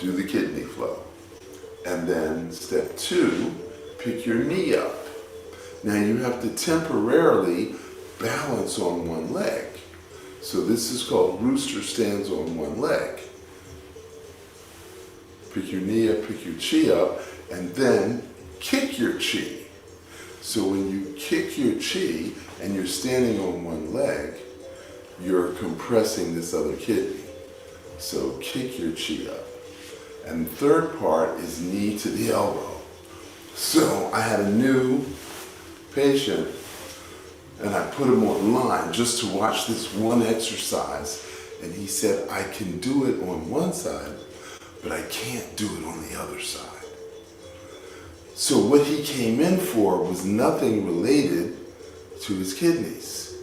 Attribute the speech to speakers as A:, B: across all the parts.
A: do the kidney flow. And then step 2, pick your knee up. Now you have to temporarily balance on one leg. So this is called rooster stands on one leg. Pick your knee up, pick your chi up, and then kick your chi. So when you kick your chi and you're standing on one leg, you're compressing this other kidney. So kick your chi up. And the third part is knee to the elbow. So I had a new patient and I put him online just to watch this one exercise. And he said, I can do it on one side, but I can't do it on the other side. So what he came in for was nothing related to his kidneys.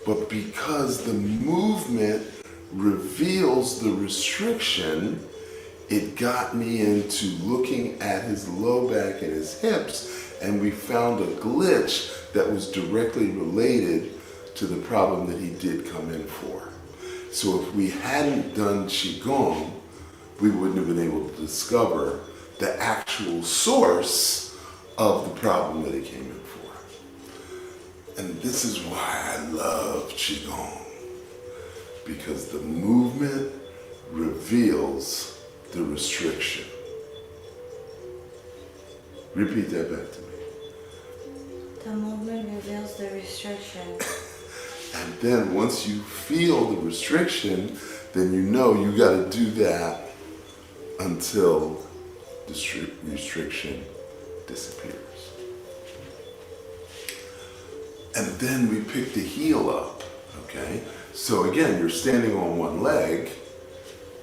A: But because the movement reveals the restriction, it got me into looking at his low back and his hips, and we found a glitch that was directly related to the problem that he did come in for. So if we hadn't done Qigong, we wouldn't have been able to discover the actual source of the problem that he came in for. And this is why I love Qigong, because the movement reveals the restriction. Repeat that back to me.
B: The movement reveals the restriction.
A: And then once you feel the restriction, then you know you got to do that until the restriction disappears. And then we pick the heel up, okay? So again, you're standing on one leg,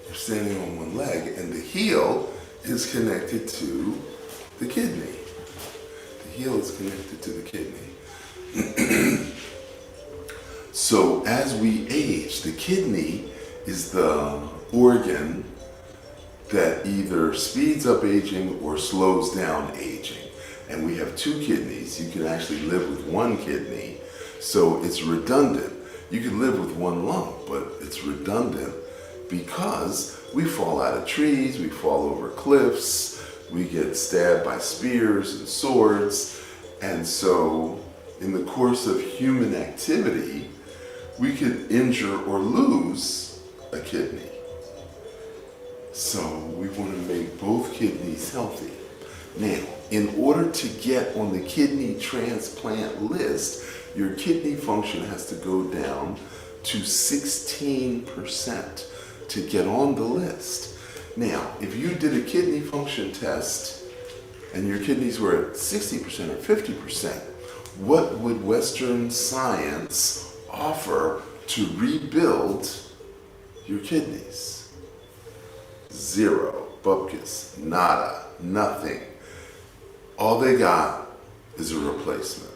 A: and the heel is connected to the kidney. The heel is connected to the kidney. So as we age, the kidney is the organ that either speeds up aging or slows down aging. And we have 2 kidneys. You can actually live with 1 kidney, so it's redundant. You can live with 1 lung, but it's redundant because we fall out of trees, we fall over cliffs, we get stabbed by spears and swords, and so in the course of human activity, we could injure or lose a kidney. So we want to make both kidneys healthy. Now, in order to get on the kidney transplant list, your kidney function has to go down to 16% to get on the list. Now, if you did a kidney function test and your kidneys were at 60% or 50%, what would Western science offer to rebuild your kidneys? 0, bupkis, nada, nothing. All they got is a replacement.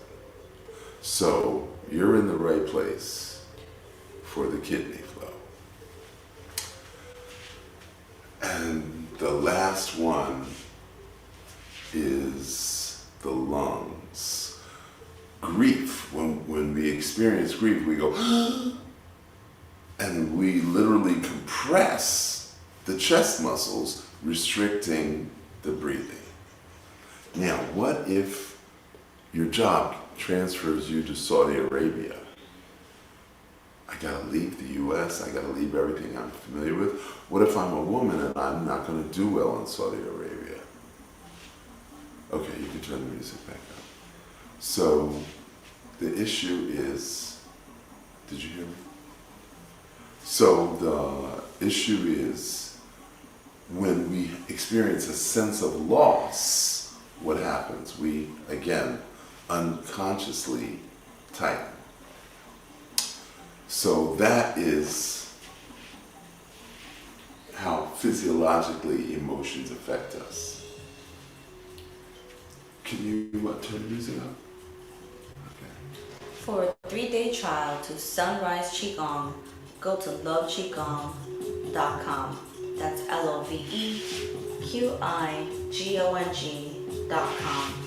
A: So you're in the right place for the kidney flow. And the last one is the lungs. Grief. When we experience grief, we go, and we literally compress the chest muscles, restricting the breathing. Now, what if your job transfers you to Saudi Arabia? I gotta leave the US, I gotta leave everything I'm familiar with. What if I'm a woman and I'm not gonna do well in Saudi Arabia? Okay, you can turn the music back up. So, the issue is, did you hear me? So the issue is, when we experience a sense of loss, what happens? We, again, unconsciously tighten. So that is how physiologically emotions affect us. Can you turn the music up? Okay.
B: For a 3-day trial to Sunrise Qigong, go to loveqigong.com. That's LOVEQIGONG.com.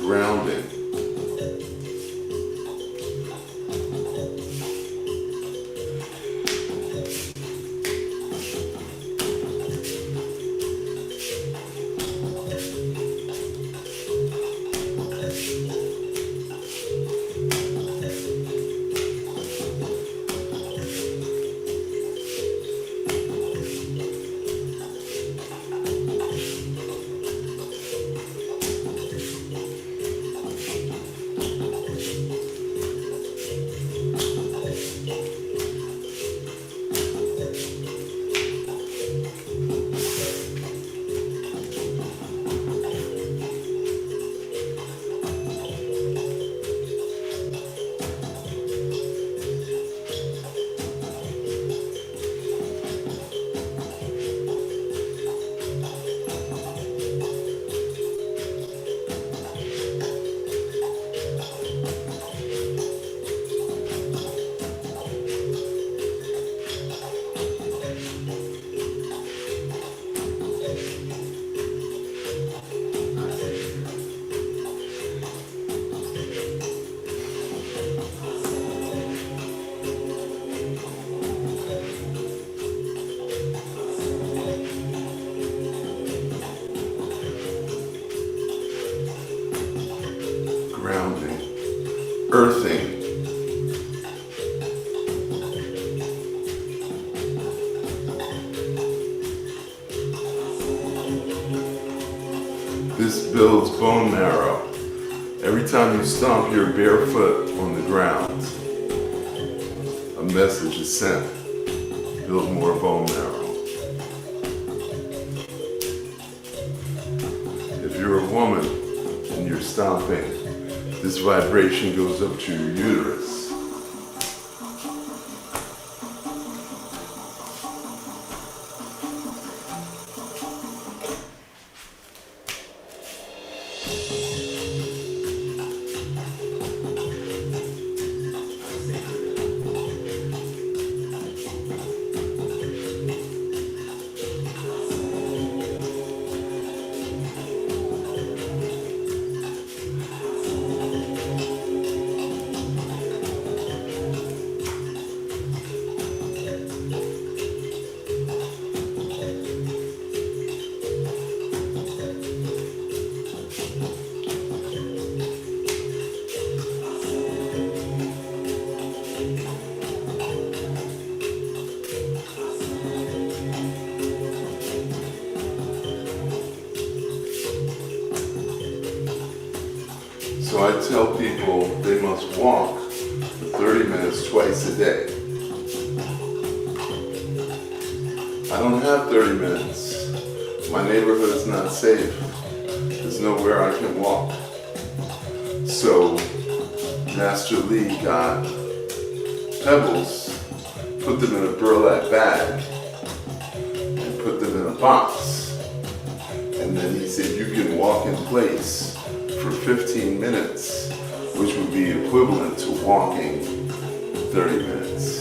A: grounding. Grounding, earthing. This builds bone marrow. Every time you stomp your bare foot on the ground, a message is sent. Build more bone marrow. If you're a woman and you're stomping, this vibration goes up to your uterus. So I tell people they must walk for 30 minutes twice a day. I don't have 30 minutes. My neighborhood is not safe. There's nowhere I can walk. So Master Lee got pebbles, put them in a burlap bag, and put them in a box. And then he said, you can walk in place for 15 minutes, which would be equivalent to walking 30 minutes.